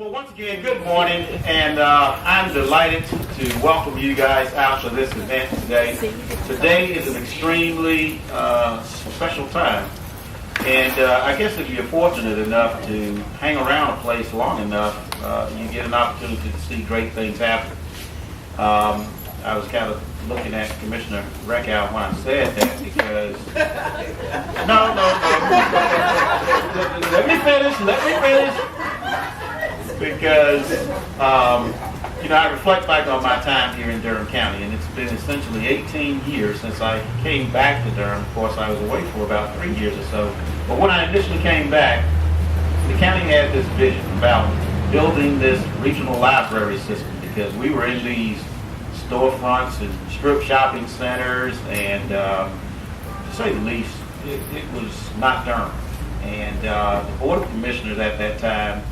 Well, once again, good morning, and I'm delighted to welcome you guys out for this event today. Today is an extremely special time, and I guess if you're fortunate enough to hang around a place long enough, you get an opportunity to see great things happen. I was kind of looking at Commissioner Reckow when I said that because no. Let me finish. Because, I reflect back on my time here in Durham County, and it's been essentially 18 years since I came back to Durham. Of course, I was away for about 3 years or so. But when I initially came back, the county had this vision about building this regional library system because we were in these storefronts and strip shopping centers, and to say the least, it was not Durham. And the Board of Commissioners at that time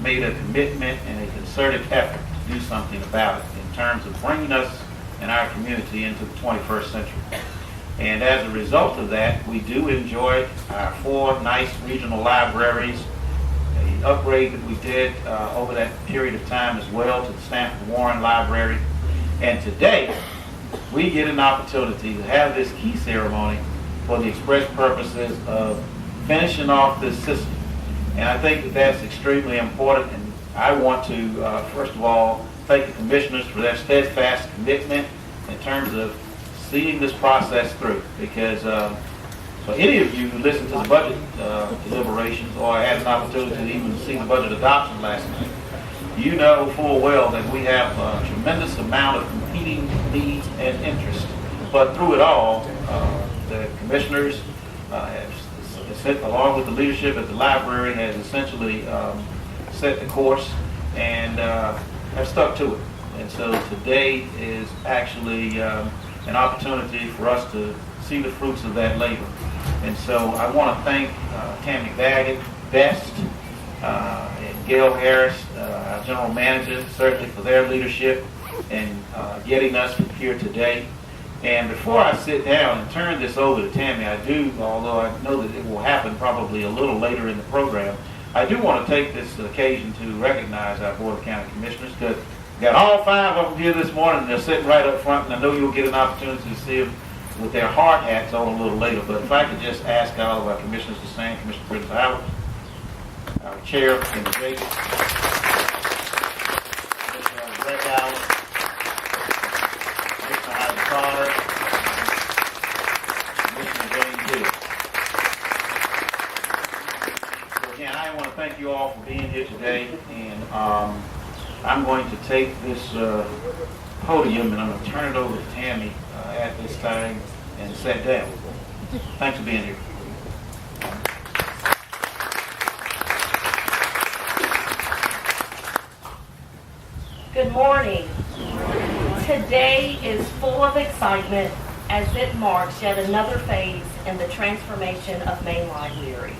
made a commitment and a concerted effort to do something about it in terms of bringing us and our community into the 21st century. And as a result of that, we do enjoy our 4 nice regional libraries, the upgrade that we did over that period of time as well to the Stanford Warren Library. And today, we get an opportunity to have this key ceremony for the express purposes of finishing off this system. And I think that that's extremely important, and I want to, first of all, thank the commissioners for their steadfast commitment in terms of seeing this process through. Because for any of you who listened to the budget deliberations or had an opportunity to even see the budget adoption last night, you know full well that we have a tremendous amount of competing needs and interests. But through it all, the commissioners have along with the leadership at the library, has essentially set the course and have stuck to it. And so today is actually an opportunity for us to see the fruits of that labor. And so I want to thank Tammy Baggett, Best, and Gail Harris, our general manager, certainly for their leadership in getting us here today. And before I sit down and turn this over to Tammy, I do, although I know that it will happen probably a little later in the program, I do want to take this occasion to recognize our Board of County Commissioners, because we got all 5 of them here this morning, and they're sitting right up front, and I know you'll get an opportunity to see them with their hard hats on a little later. But if I could just ask all of our commissioners to stand. Commissioner Britton Howard, our Chair, Kenny Davis, Commissioner Brett Allen, Carter, Commissioner James Hill. So again, I want to thank you all for being here today, and I'm going to take this podium and I'm going to turn it over to Tammy at this time and sit down. Thanks for being here. Good morning. Today is full of excitement as it marks yet another phase in the transformation of Main Library.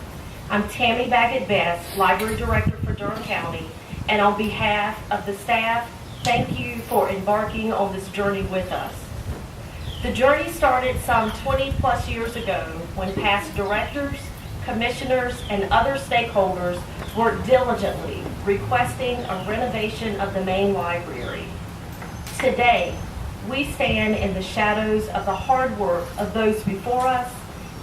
I'm Tammy Baggett Best, Library Director for Durham County, and on behalf of the staff, thank you for embarking on this journey with us. The journey started some 20 plus years ago when past directors, commissioners, and other stakeholders worked diligently requesting a renovation of the Main Library. Today, we stand in the shadows of the hard work of those before us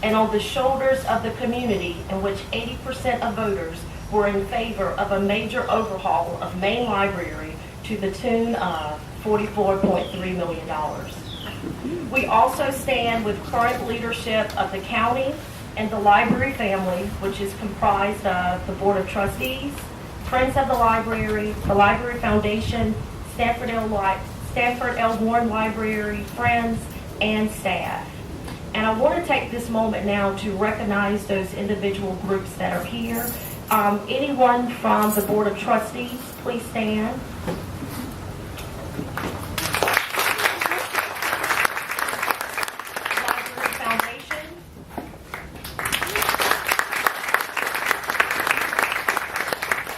and on the shoulders of the community in which 80% of voters were in favor of a major overhaul of Main Library to the tune of $44.3 million. We also stand with current leadership of the county and the library family, which is comprised of the Board of Trustees, Friends of the Library Foundation, Stanford L. Warren Library, friends, and staff. And I want to take this moment now to recognize those individual groups that are here. Anyone from the Board of Trustees, please stand. Library Foundation.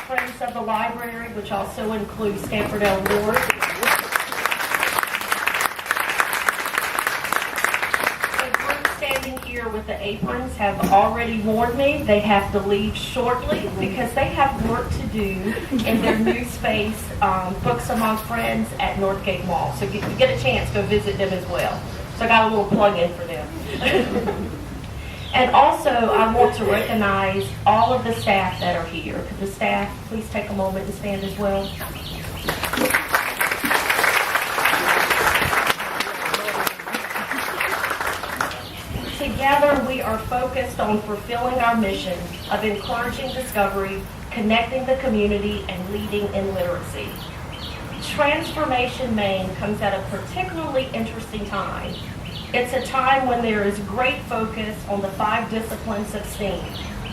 Friends of the Library, which also includes Stanford L. Warren. with the aprons have already warned me they have to leave shortly because they have work to do in their new space, Books Among Friends at Northgate Mall. So if you get a chance, go visit them as well. So I got a little plug in for them. And also, I want to recognize all of the staff that are here. Could the staff please take a moment and stand as well? Together, we are focused on fulfilling our mission of encouraging discovery, connecting the community, and leading in literacy. Transformation Maine comes at a particularly interesting time. It's a time when there is great focus on the 5 disciplines of STEAM: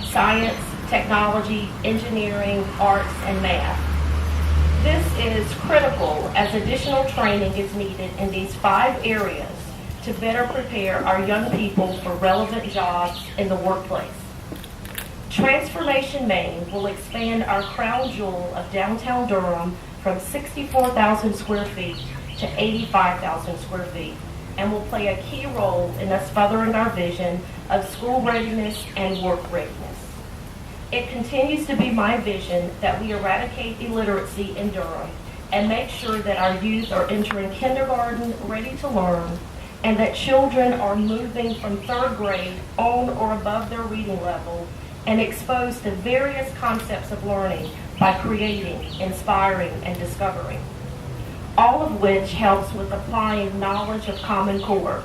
science, technology, engineering, arts, and math. This is critical as additional training is needed in these 5 areas to better prepare our young people for relevant jobs in the workplace. Transformation Maine will expand our crown jewel of downtown Durham from 64,000 square feet to 85,000 square feet and will play a key role in us furthering our vision of school readiness and work readiness. It continues to be my vision that we eradicate illiteracy in Durham and make sure that our youth are entering kindergarten ready to learn, and that children are moving from 3rd grade on or above their reading level and exposed to various concepts of learning by creating, inspiring, and discovering, all of which helps with applying knowledge of Common Core.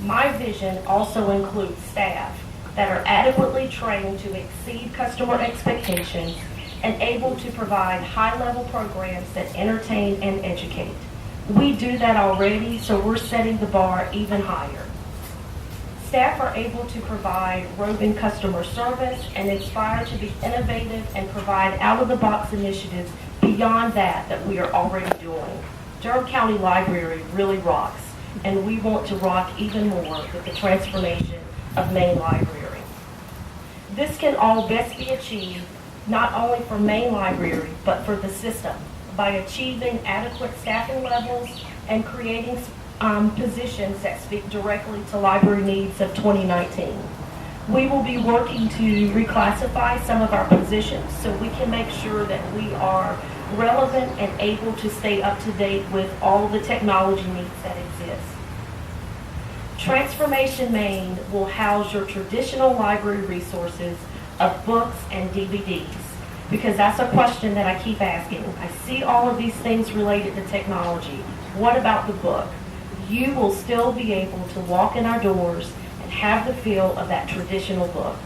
My vision also includes staff that are adequately trained to exceed customer expectations and able to provide high-level programs that entertain and educate. We do that already, so we're setting the bar even higher. Staff are able to provide roving customer service and inspire to be innovative and provide out-of-the-box initiatives beyond that we are already doing. Durham County Library really rocks, and we want to rock even more with the transformation of Maine Library. This can all best be achieved not only for Maine Library, but for the system by achieving adequate staffing levels and creating positions that speak directly to library needs of 2019. We will be working to reclassify some of our positions so we can make sure that we are relevant and able to stay up to date with all the technology needs that exist. Transformation Maine will house your traditional library resources of books and DVDs, because that's a question that I keep asking. I see all of these things related to technology. What about the book? You will still be able to walk in our doors and have the feel of that traditional book.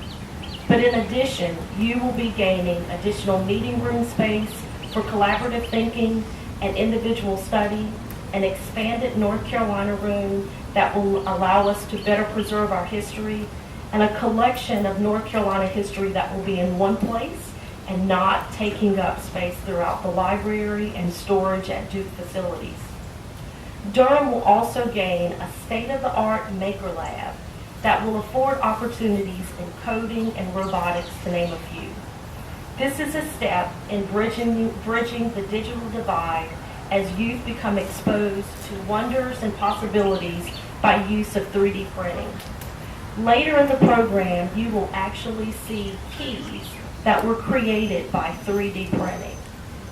But in addition, you will be gaining additional meeting room space for collaborative thinking and individual study, an expanded North Carolina room that will allow us to better preserve our history, and a collection of North Carolina history that will be in one place and not taking up space throughout the library and storage at Duke facilities. Durham will also gain a state-of-the-art Maker Lab that will afford opportunities in coding and robotics, to name a few. This is a step in bridging the digital divide as youth become exposed to wonders and possibilities by use of 3D printing. Later in the program, you will actually see keys that were created by 3D printing.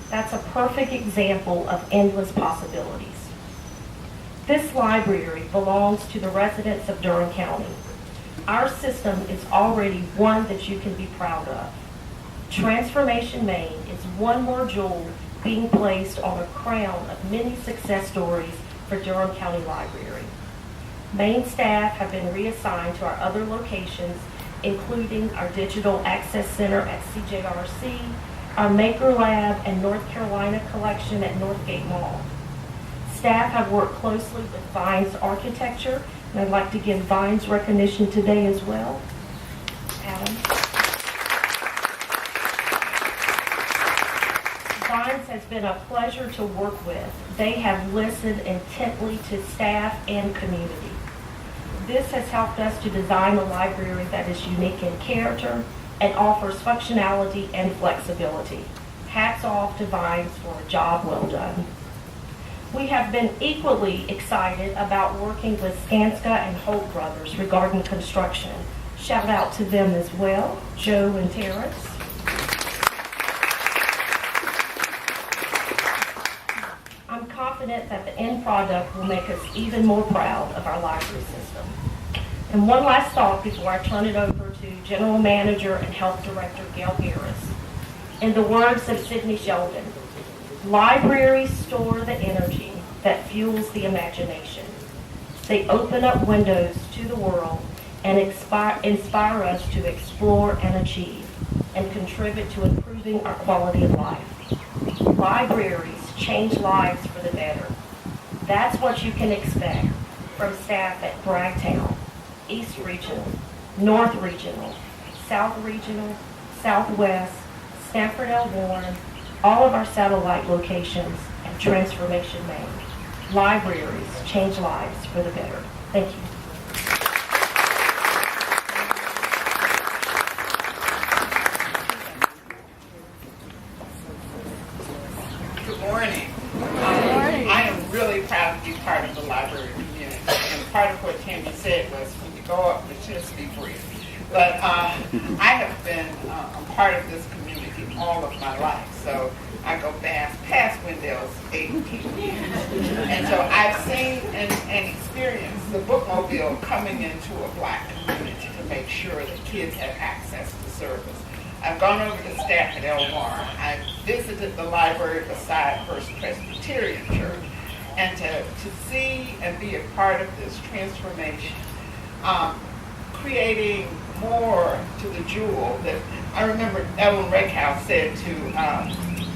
That's a perfect example of endless possibilities. This library belongs to the residents of Durham County. Our system is already one that you can be proud of. Transformation Maine is one more jewel being placed on a crown of many success stories for Durham County Library. Maine staff have been reassigned to our other locations, including our Digital Access Center at CJRC, our Maker Lab and North Carolina Collection at Northgate Mall. Staff have worked closely with Vines Architecture, and I'd like to give Vines recognition today as well. Adam. Vines has been a pleasure to work with. They have listened intently to staff and community. This has helped us to design a library that is unique in character and offers functionality and flexibility. Hats off to Vines for a job well done. We have been equally excited about working with Skanska and Holt Brothers regarding construction. Shout out to them as well, Joe and Terrence. I'm confident that the end product will make us even more proud of our library system. And one last thought before I turn it over to General Manager and Health Director Gail Harris. In the words of Sidney Sheldon, libraries store the energy that fuels the imagination. They open up windows to the world and inspire us to explore and achieve and contribute to improving our quality of life. Libraries change lives for the better. That's what you can expect from staff at Bragtown, East Regional, North Regional, South Regional, Southwest, Stanford L. Warren, all of our satellite locations, and Transformation Maine. Libraries change lives for the better. Thank you. Good morning. I am really proud to be part of the library community. And part of what Tammy said was when you go up, the just be brief. But I have been a part of this community all of my life. So I go past Wendell's 18 years. And so I've seen and experienced the bookmobile coming into a black community to make sure that kids have access to service. I've gone over to Stanford L. Warren. I've visited the library beside First Presbyterian Church. And to see and be a part of this transformation, creating more to the jewel that I remember Evelyn Rakehouse said to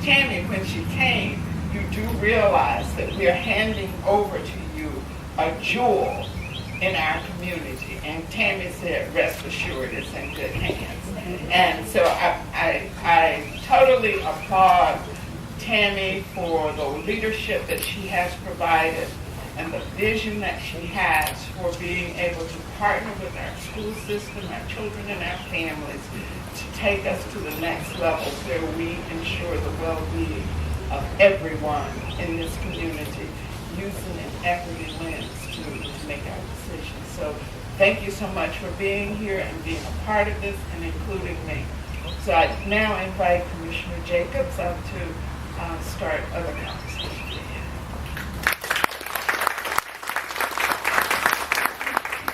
Tammy when she came, you do realize that we are handing over to you a jewel in our community. And Tammy said, rest assured, it's in good hands. And so I totally applaud Tammy for the leadership that she has provided and the vision that she has for being able to partner with our school system, our children and our families to take us to the next level where we ensure the well-being of everyone in this community using an equity lens to make our decisions. So thank you so much for being here and being a part of this and including me. So I now invite Commissioner Jacobs up to start other conversations.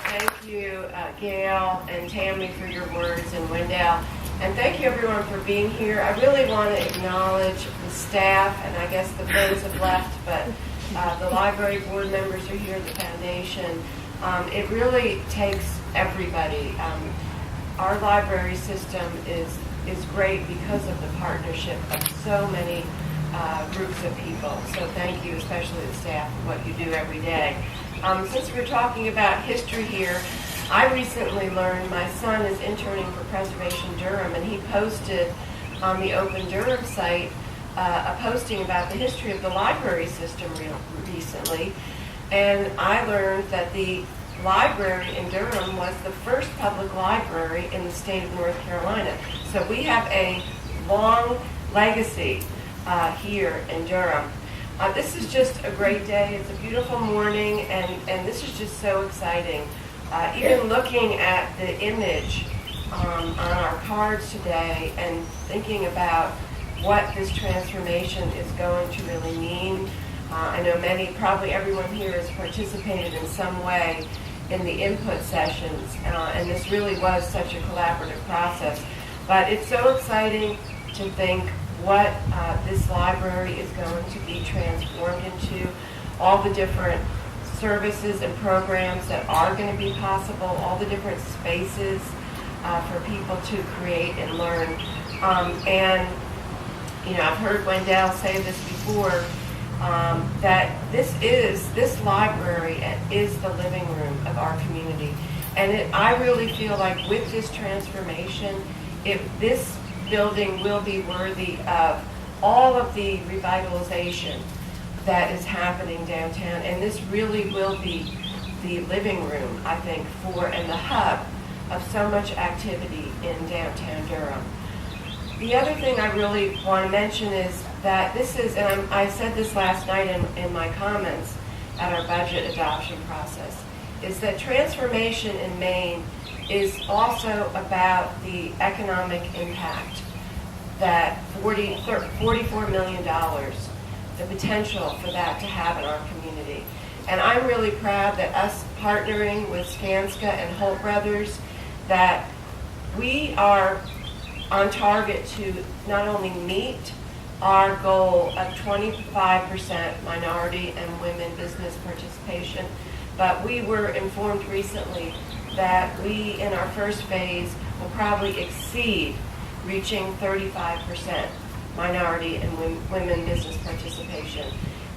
Thank you, Gail and Tammy, for your words, and Wendell. And thank you, everyone, for being here. I really want to acknowledge the staff, and I guess the friends have left, but the library board members are here, the foundation. It really takes everybody. Our library system is great because of the partnership of so many groups of people. So thank you, especially the staff, for what you do every day. Since we're talking about history here, I recently learned my son is interning for Preservation Durham, and he posted on the Open Durham site a posting about the history of the library system recently. And I learned that the library in Durham was the first public library in the state of North Carolina. So we have a long legacy here in Durham. This is just a great day. It's a beautiful morning, and this is just so exciting. Even looking at the image on our cards today and thinking about what this transformation is going to really mean. I know probably everyone here has participated in some way in the input sessions, and this really was such a collaborative process. But it's so exciting to think what this library is going to be transformed into, all the different services and programs that are going to be possible, all the different spaces for people to create and learn. And, you know, I've heard Wendell say this before, that this library is the living room of our community. And I really feel like with this transformation, this building will be worthy of all of the revitalization that is happening downtown. And this really will be the living room, I think, and the hub of so much activity in downtown Durham. The other thing I really want to mention is that this is, and I said this last night in my comments at our budget adoption process, is that transformation in Maine is also about the economic impact that $44 million, the potential for that to have in our community. And I'm really proud that us partnering with Skanska and Holt Brothers, that we are on target to not only meet our goal of 25% minority and women business participation, but we were informed recently that we, in our first phase, will probably exceed reaching 35% minority and women business participation.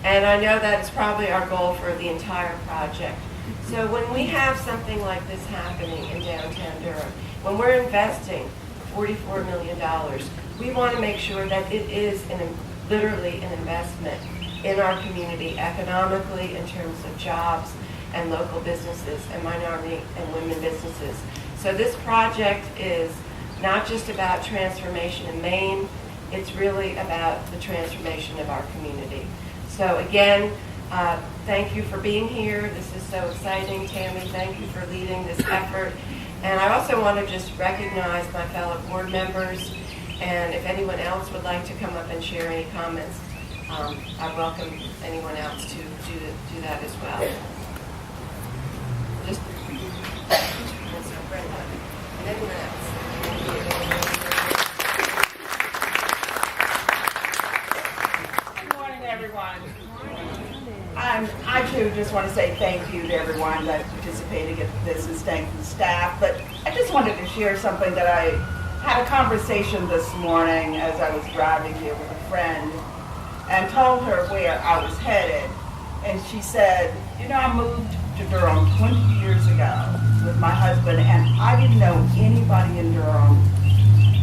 And I know that is probably our goal for the entire project. So when we have something like this happening in downtown Durham, when we're investing $44 million, we want to make sure that it is literally an investment in our community economically in terms of jobs and local businesses and minority and women businesses. So this project is not just about transformation in Maine, it's really about the transformation of our community. So again, thank you for being here. This is so exciting. Tammy, thank you for leading this effort. And I also want to just recognize my fellow board members, and if anyone else would like to come up and share any comments, I welcome anyone else to do that as well. Just Brenda and anyone else. Good morning, everyone. I too just want to say thank you to everyone that participated in this and thank the staff. But I just wanted to share something that I had a conversation this morning as I was driving here with a friend and told her where I was headed. And she said, you know, I moved to Durham 20 years ago with my husband and I didn't know anybody in Durham.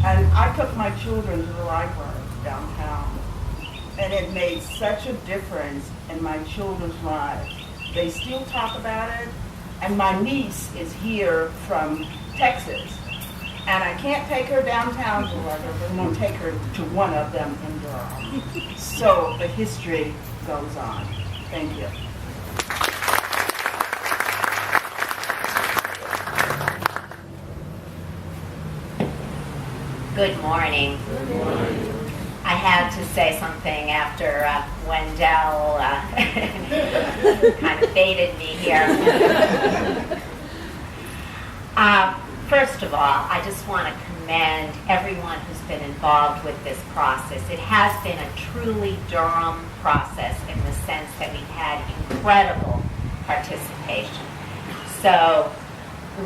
And I took my children to the library downtown. And it made such a difference in my children's lives. They still talk about it. And my niece is here from Texas. And I can't take her downtown to Durham, but I'm going to take her to one of them in Durham. So the history goes on. Thank you. Good morning. Good morning. I had to say something after Wendell kind of baited me here. First of all, I just want to commend everyone who's been involved with this process. It has been a truly Durham process in the sense that we've had incredible participation. So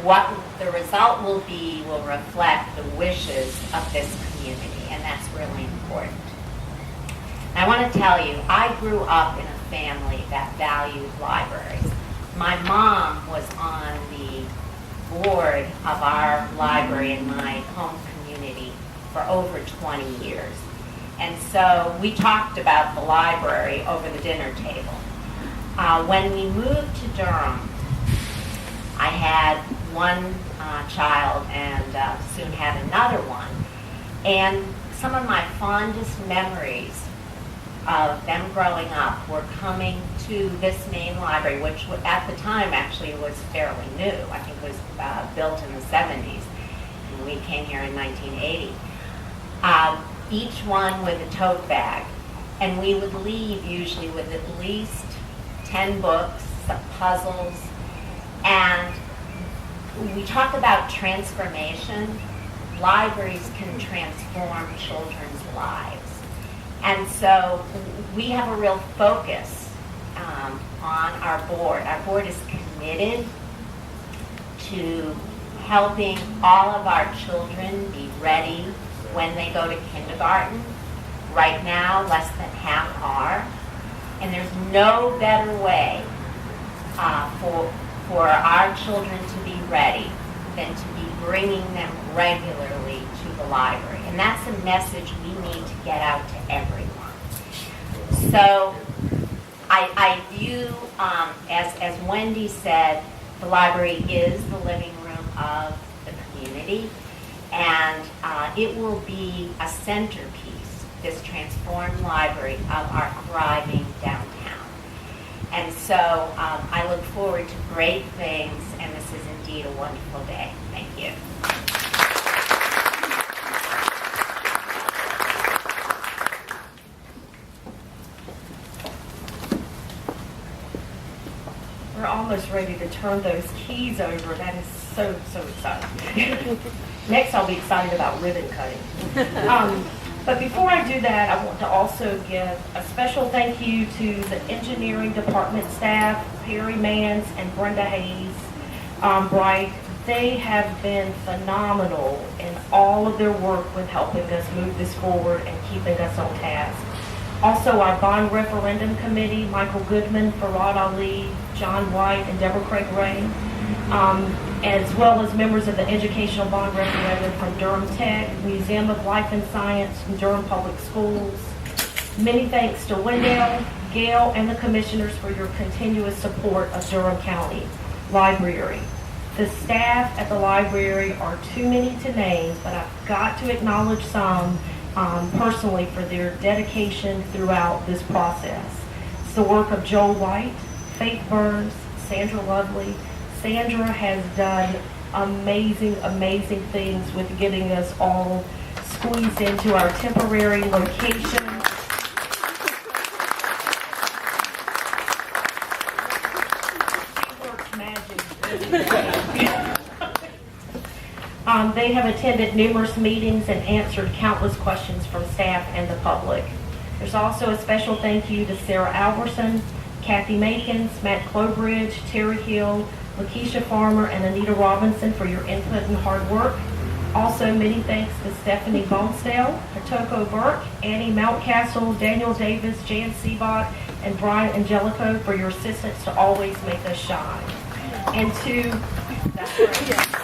what the result will be will reflect the wishes of this community, and that's really important. I want to tell you, I grew up in a family that valued libraries. My mom was on the board of our library in my home community for over 20 years. And so we talked about the library over the dinner table. When we moved to Durham, I had one child and soon had another one. And some of my fondest memories of them growing up were coming to this main library, which at the time actually was fairly new. I think it was built in the 70s, and we came here in 1980. Each one with a tote bag, and we would leave usually with at least 10 books, some puzzles, and we talk about transformation. Libraries can transform children's lives. And so we have a real focus on our board. Our board is committed to helping all of our children be ready when they go to kindergarten. Right now, less than half are. And there's no better way for our children to be ready than to be bringing them regularly to the library. And that's a message we need to get out to everyone. So I view, as Wendy said, the library is the living room of the community, and it will be a centerpiece this transformed library of our thriving downtown. And so I look forward to great things, and this is indeed a wonderful day. Thank you. We're almost ready to turn those keys over. That is so exciting. Next, I'll be excited about ribbon cutting. But before I do that, I want to also give a special thank you to the engineering department staff, Perry Mans and Brenda Hayes Bright. They have been phenomenal in all of their work with helping us move this forward and keeping us on task. Also, our bond referendum committee, Michael Goodman, Farad Ali, John White, and Deborah Craig Ray, as well as members of the educational bond referendum from Durham Tech, Museum of Life and Science, and Durham Public Schools. Many thanks to Wendell, Gail, and the commissioners for your continuous support of Durham County Library. The staff at the library are too many to name, but I've got to acknowledge some personally for their dedication throughout this process. It's the work of Joel White, Faith Burns, Sandra Lovely. Sandra has done amazing things with getting us all squeezed into our temporary location. She works magic. They have attended numerous meetings and answered countless questions from staff and the public. There's also a special thank you to Sarah Alverson, Kathy Makins, Matt Clobridge, Terry Hill, Lakeisha Farmer, and Anita Robinson for your input and hard work. Also, many thanks to Stephanie Bonesdale, Hatoko Burke, Annie Mountcastle, Daniel Davis, Jan Seabot, and Brian Angelico for your assistance to always make us shine. And to, that's right.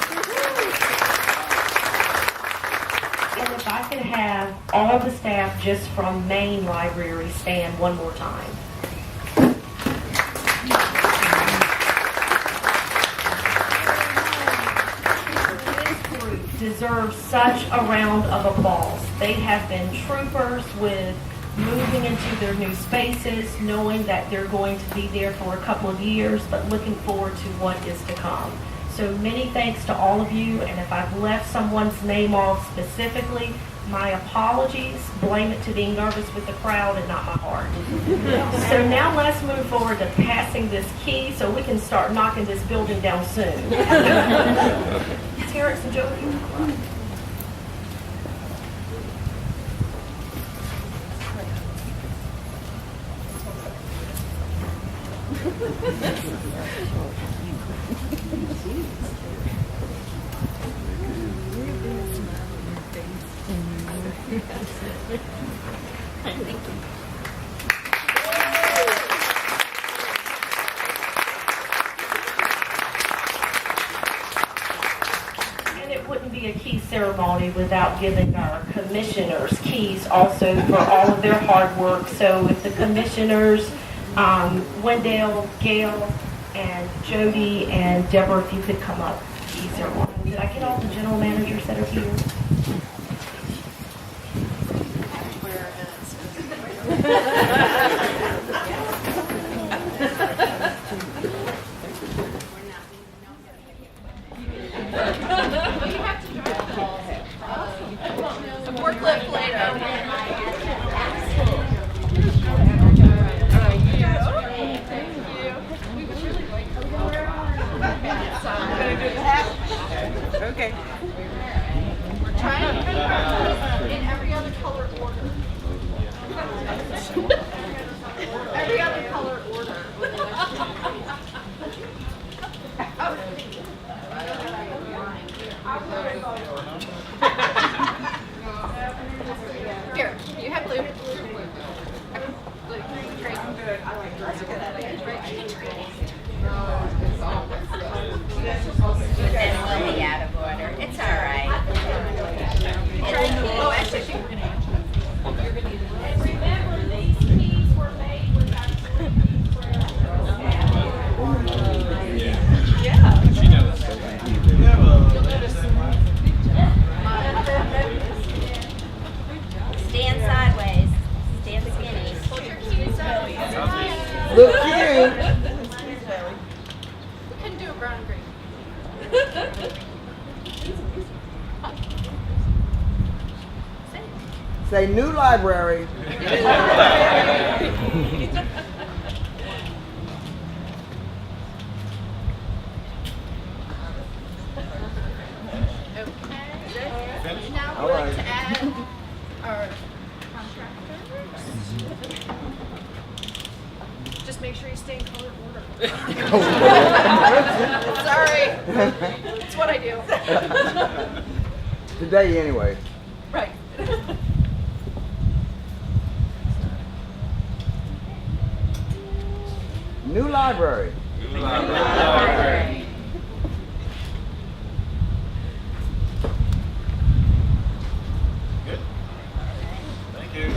And if I can have all the staff just from Main Library stand one more time. Deserve such a round of applause. They have been troopers with moving into their new spaces, knowing that they're going to be there for a couple of years, but looking forward to what is to come. So many thanks to all of you, and if I've left someone's name off specifically, my apologies. Blame it to being nervous with the crowd and not my heart. So now let's move forward to passing this key so we can start knocking this building down soon. Terrence and Jody. A key ceremony without giving our commissioners keys also for all of their hard work. So if the commissioners, Wendell, Gail, and Jody, and Deborah, if you could come up, key ceremony. Did I get all the general managers that are here? Forklift later. Okay. We're trying to put in every other color order. Every other color order. Look cute. We couldn't do a brown and green. Say new library. Okay. Now All we're right. to add our contractors. Just make sure you stay in color order. Sorry. It's what I do. Today anyway. Right. New library. Good. Thank you.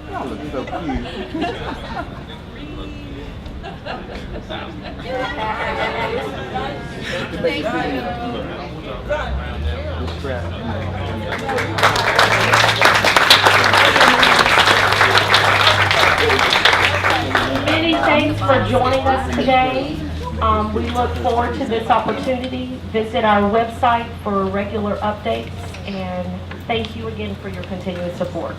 Y'all look so cute. Thank you. This crap. Many thanks for joining us today. We look forward to this opportunity. Visit our website for regular updates, and thank you again for your continued support.